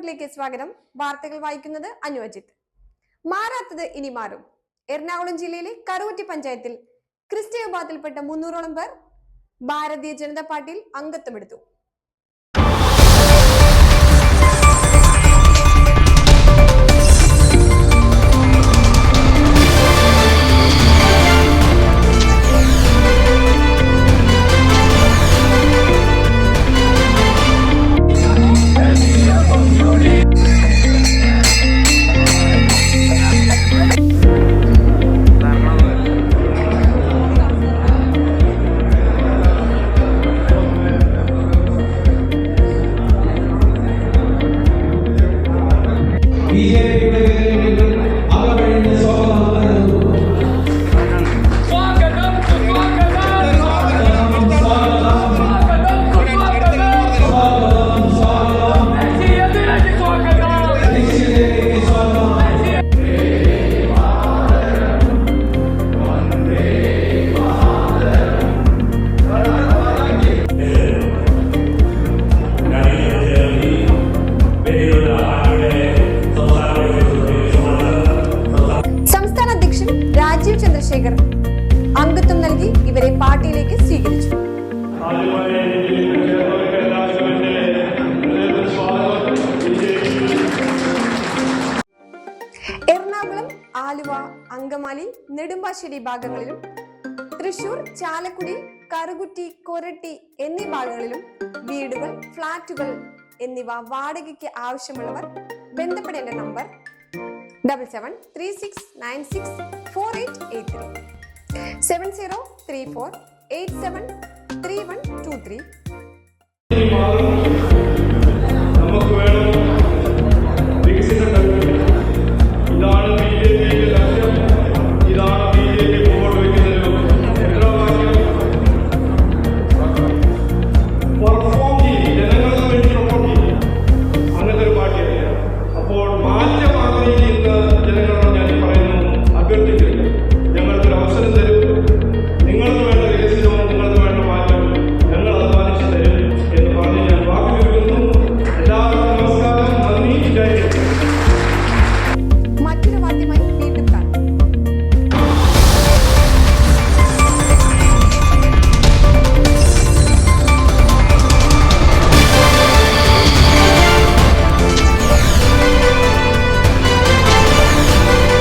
റിപ്പോർട്ടിലേക്ക് സ്വാഗതം. വാർത്തകൾ വായിക്കുന്നത് അനു അജിത്ത്. മാറാത്തത് ഇനി മാറും. എറണാകുളം ജില്ലയിലെ കറുകുറ്റി പഞ്ചായത്തിൽ ക്രിസ്ത്യ വിഭാഗത്തിൽപ്പെട്ട 300ഓളം പേർ ഭാരതീയ ജനതാ പാർട്ടിയിൽ അംഗത്വമെടുത്തു. ചന്ദ്രശേഖർ അംഗത്വം നൽകി ഇവരെ പാർട്ടിയിലേക്ക് സ്വീകരിച്ചു. എറണാകുളം, ആലുവ, അങ്കമാലി, നെടുമ്പാശ്ശേരി ഭാഗങ്ങളിലും തൃശൂർ, ചാലക്കുടി, കറുകുറ്റി, കൊരട്ടി എന്നീ ഭാഗങ്ങളിലും വീടുകൾ, ഫ്ളാറ്റുകൾ എന്നിവ വാടകയ്ക്ക് ആവശ്യമുള്ളവർ ബന്ധപ്പെടേണ്ട നമ്പർ 7736964883 7034873123.